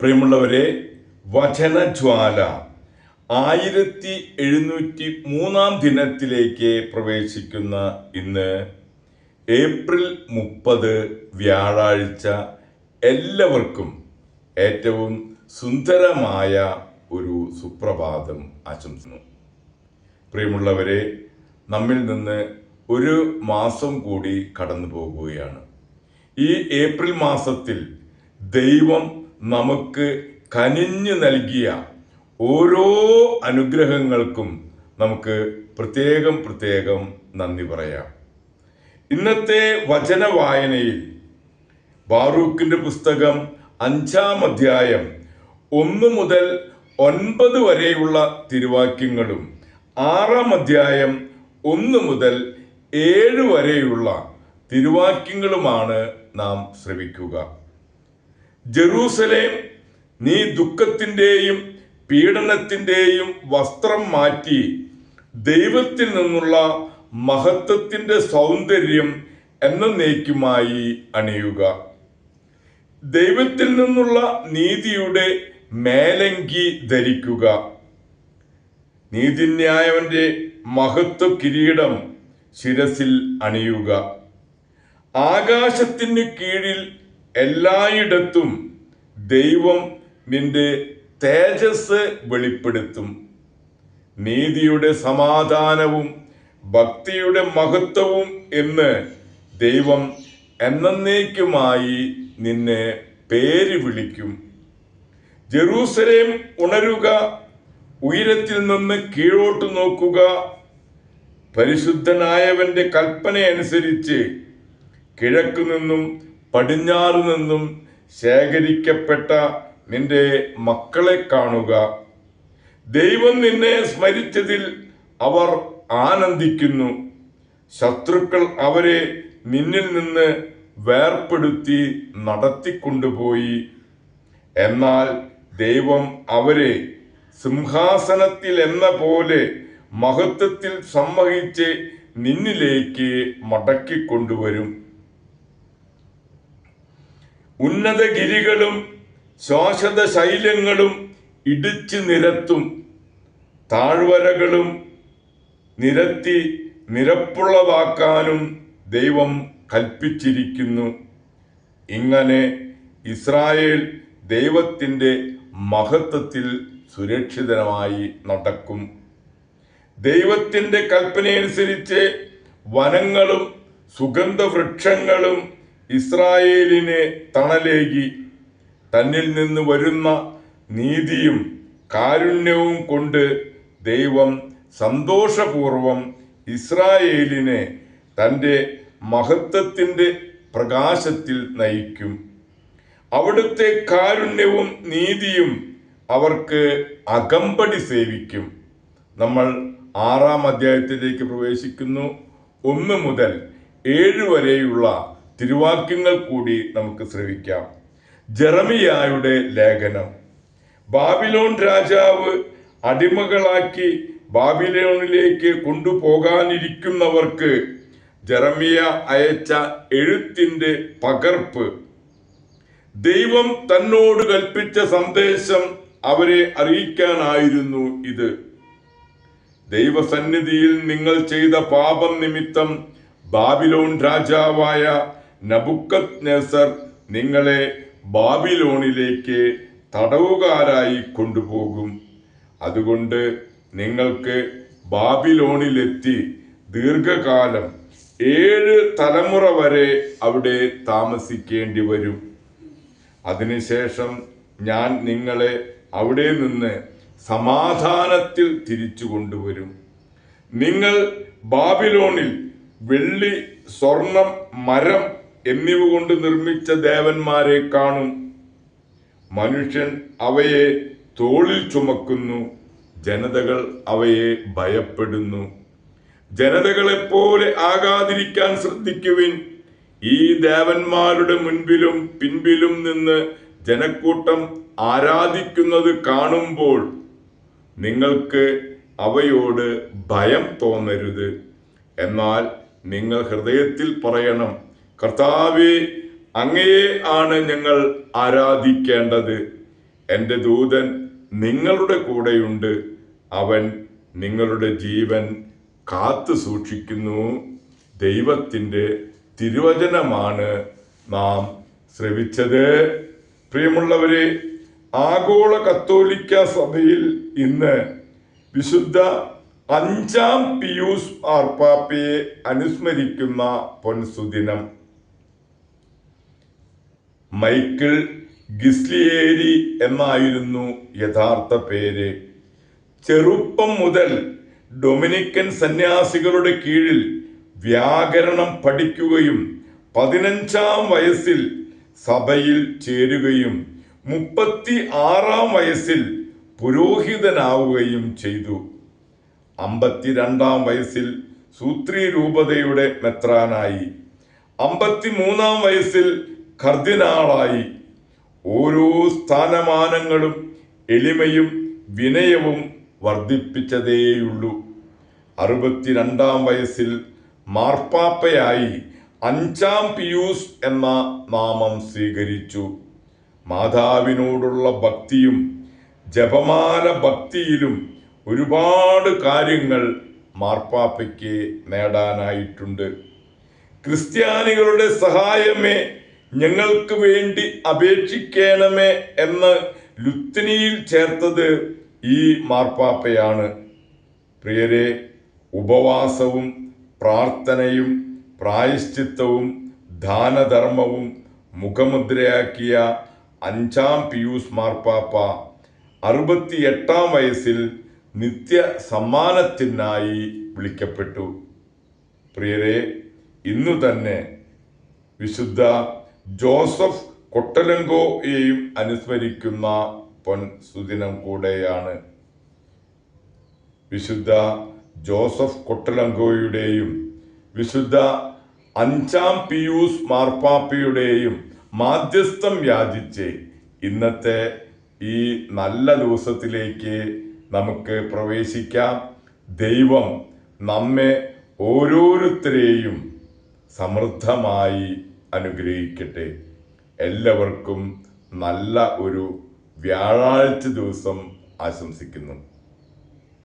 പ്രിയമുള്ളവരെ, വചനജ്വാല 1703 ദിനത്തിലേക്ക് പ്രവേശിക്കുന്ന ഇന്ന് ഏപ്രിൽ 30 വ്യാഴാഴ്ച എല്ലാവർക്കും ഏറ്റവും സുന്ദരമായ ഒരു സുപ്രഭാതം ആശംസിക്കുന്നു. പ്രിയമുള്ളവരെ, നമ്മിൽ നിന്ന് ഒരു മാസം കൂടി കടന്നു പോകുകയാണ്. ഈ ഏപ്രിൽ മാസത്തിൽ ദൈവം നമുക്ക് കനിഞ്ഞു നൽകിയ ഓരോ അനുഗ്രഹങ്ങൾക്കും നമുക്ക് പ്രത്യേകം നന്ദി പറയാം. ഇന്നത്തെ വചന വായനയിൽ ബാറൂക്കിന്റെ പുസ്തകം 5-ാം അധ്യായം 1 മുതൽ 9 വരെയുള്ള തിരുവാക്യങ്ങളും 6-ാം അധ്യായം 1 മുതൽ 7 വരെയുള്ള തിരുവാക്യങ്ങളുമാണ് നാം ശ്രവിക്കുക. ജെറൂസലേം, നീ ദുഃഖത്തിൻ്റെയും പീഡനത്തിൻ്റെയും വസ്ത്രം മാറ്റി ദൈവത്തിൽ നിന്നുള്ള മഹത്വത്തിൻ്റെ സൗന്ദര്യം എന്നേക്കുമായി അണിയുക. ദൈവത്തിൽ നിന്നുള്ള നീതിയുടെ മേലങ്കി ധരിക്കുക. നീതിന്യായവന്റെ മഹത്വ കിരീടം ശിരസിൽ അണിയുക. ആകാശത്തിന് കീഴിൽ എല്ലായിടത്തും ദൈവം നിന്റെ തേജസ് വെളിപ്പെടുത്തും. നീതിയുടെ സമാധാനവും ഭക്തിയുടെ മഹത്വവും എന്ന് ദൈവം എന്നേക്കുമായി നിന്നെ പേര് വിളിക്കും. ജെറൂസലേം, ഉണരുക, ഉയരത്തിൽ നിന്ന് കീഴോട്ട് നോക്കുക. പരിശുദ്ധനായവന്റെ കൽപ്പനയനുസരിച്ച് കിഴക്കു നിന്നും പടിഞ്ഞാറു നിന്നും ശേഖരിക്കപ്പെട്ട നിന്റെ മക്കളെ കാണുക. ദൈവം നിന്നെ സ്മരിച്ചതിൽ അവർ ആനന്ദിക്കുന്നു. ശത്രുക്കൾ അവരെ നിന്നിൽ നിന്ന് വേർപ്പെടുത്തി നടത്തിക്കൊണ്ടുപോയി. എന്നാൽ ദൈവം അവരെ സിംഹാസനത്തിൽ എന്ന പോലെ മഹത്വത്തിൽ സംവഹിച്ച് നിന്നിലേക്ക് മടക്കിക്കൊണ്ടുവരും. ഉന്നതഗിരികളും ശാശ്വത ശൈലങ്ങളും ഇടിച്ചു നിരത്തും. താഴ്വരകളും നിരത്തി നിരപ്പുള്ളതാക്കാനും ദൈവം കൽപ്പിച്ചിരിക്കുന്നു. ഇങ്ങനെ ഇസ്രായേൽ ദൈവത്തിൻ്റെ മഹത്വത്തിൽ സുരക്ഷിതമായി നടക്കും. ദൈവത്തിൻ്റെ കൽപ്പനയനുസരിച്ച് വനങ്ങളും സുഗന്ധവൃക്ഷങ്ങളും ഇസ്രായേലിനെ തണലേകി. തന്നിൽ നിന്ന് വരുന്ന നീതിയും കാരുണ്യവും കൊണ്ട് ദൈവം സന്തോഷപൂർവം ഇസ്രായേലിനെ തൻ്റെ മഹത്വത്തിൻ്റെ പ്രകാശത്തിൽ നയിക്കും. അവിടുത്തെ കാരുണ്യവും നീതിയും അവർക്ക് അകമ്പടി സേവിക്കും. നമ്മൾ 6-ാം അധ്യായത്തിലേക്ക് പ്രവേശിക്കുന്നു. 1 മുതൽ 7 വരെയുള്ള തിരുവാക്യങ്ങൾ കൂടി നമുക്ക് ശ്രവിക്കാം. ജെറമിയായുടെ ലേഖനം. ബാബിലോൺ രാജാവ് അടിമകളാക്കി ബാബിലോണിലേക്ക് കൊണ്ടുപോകാനിരിക്കുന്നവർക്ക് ജെറമിയ അയച്ച എഴുത്തിന്റെ പകർപ്പ്. ദൈവം തന്നോട് കൽപ്പിച്ച സന്ദേശം അവരെ അറിയിക്കാനായിരുന്നു ഇത്. ദൈവസന്നിധിയിൽ നിങ്ങൾ ചെയ്ത പാപം നിമിത്തം ബാബിലോൺ രാജാവായ നബുക്കദ്നേസർ നിങ്ങളെ ബാബിലോണിലേക്ക് തടവുകാരായി കൊണ്ടുപോകും. അതുകൊണ്ട് നിങ്ങൾക്ക് ബാബിലോണിലെത്തി ദീർഘകാലം 7 തലമുറ വരെ അവിടെ താമസിക്കേണ്ടി വരും. അതിനുശേഷം ഞാൻ നിങ്ങളെ അവിടെ നിന്ന് സമാധാനത്തിൽ തിരിച്ചു കൊണ്ടുവരും. നിങ്ങൾ ബാബിലോണിൽ വെള്ളി, സ്വർണം, മരം എന്നിവ കൊണ്ട് നിർമ്മിച്ച ദേവന്മാരെ കാണും. മനുഷ്യൻ അവയെ തോളിൽ ചുമക്കുന്നു. ജനതകൾ അവയെ ഭയപ്പെടുന്നു. ജനതകളെപ്പോലെ ആകാതിരിക്കാൻ ശ്രദ്ധിക്കുവിൻ. ഈ ദേവന്മാരുടെ മുൻപിലും പിൻപിലും നിന്ന് ജനക്കൂട്ടം ആരാധിക്കുന്നത് കാണുമ്പോൾ നിങ്ങൾക്ക് അവയോട് ഭയം തോന്നരുത്. എന്നാൽ നിങ്ങൾ ഹൃദയത്തിൽ പറയണം, കർത്താവേ, അങ്ങയെ ആണ് ഞങ്ങൾ ആരാധിക്കേണ്ടത്. എൻ്റെ ദൂതൻ നിങ്ങളുടെ കൂടെയുണ്ട്, അവൻ നിങ്ങളുടെ ജീവൻ കാത്തു സൂക്ഷിക്കുന്നു. ദൈവത്തിൻ്റെ തിരുവചനമാണ് നാം ശ്രവിച്ചത്. പ്രിയമുള്ളവരെ, ആഗോള കത്തോലിക്ക സഭയിൽ ഇന്ന് വിശുദ്ധ 5-ാം പിയൂസ് മാർപ്പാപ്പയെ അനുസ്മരിക്കുന്ന പൊൻസുദിനം. മൈക്കിൾ ഗിസ്ലിയേരി എന്നായിരുന്നു യഥാർത്ഥ പേര്. ചെറുപ്പം മുതൽ ഡൊമിനിക്കൻ സന്യാസികളുടെ കീഴിൽ വ്യാകരണം പഠിക്കുകയും 15-ാം വയസ്സിൽ സഭയിൽ ചേരുകയും 36-ാം വയസ്സിൽ പുരോഹിതനാവുകയും ചെയ്തു. 52-ാം വയസ്സിൽ സൂത്രി രൂപതയുടെ മെത്രാനായി. 53-ാം വയസ്സിൽ കർദിനാളായി. ഓരോ സ്ഥാനമാനങ്ങളും എളിമയും വിനയവും വർദ്ധിപ്പിച്ചതേയുള്ളൂ. 62-ാം വയസ്സിൽ മാർപ്പാപ്പയായി 5-ാം പിയൂസ് എന്ന നാമം സ്വീകരിച്ചു. മാതാവിനോടുള്ള ഭക്തിയും ജപമാല ഭക്തിയിലും ഒരുപാട് കാര്യങ്ങൾ മാർപ്പാപ്പയ്ക്ക് നേടാനായിട്ടുണ്ട്. ക്രിസ്ത്യാനികളുടെ സഹായമേ ഞങ്ങൾക്ക് വേണ്ടി അപേക്ഷിക്കണമേ എന്ന് ലുത്തിനിയിൽ ചേർത്തത് ഈ മാർപ്പാപ്പയാണ്. പ്രിയരെ, ഉപവാസവും പ്രാർത്ഥനയും പ്രായശ്ചിത്തവും ദാനധർമ്മവും മുഖമുദ്രയാക്കിയ 5-ാം പിയൂസ് മാർപ്പാപ്പ 68-ാം വയസ്സിൽ നിത്യ സമ്മാനത്തിനായി വിളിക്കപ്പെട്ടു. പ്രിയരെ, ഇന്നു തന്നെ വിശുദ്ധ ജോസഫ് കൊട്ടലങ്കോയെയും അനുസ്മരിക്കുന്ന പൊൻസുദിനം കൂടെയാണ്. വിശുദ്ധ ജോസഫ് കൊട്ടലങ്കോയുടെയും വിശുദ്ധ 5-ാം പിയൂസ് മാർപ്പാപ്പയുടെയും മാധ്യസ്ഥം യാചിച്ച് ഇന്നത്തെ ഈ നല്ല ദിവസത്തിലേക്ക് നമുക്ക് പ്രവേശിക്കാം. ദൈവം നമ്മെ ഓരോരുത്തരെയും സമൃദ്ധമായി അനുഗ്രഹിക്കട്ടെ. എല്ലാവർക്കും നല്ല ഒരു വ്യാഴാഴ്ച ദിവസം ആശംസിക്കുന്നു.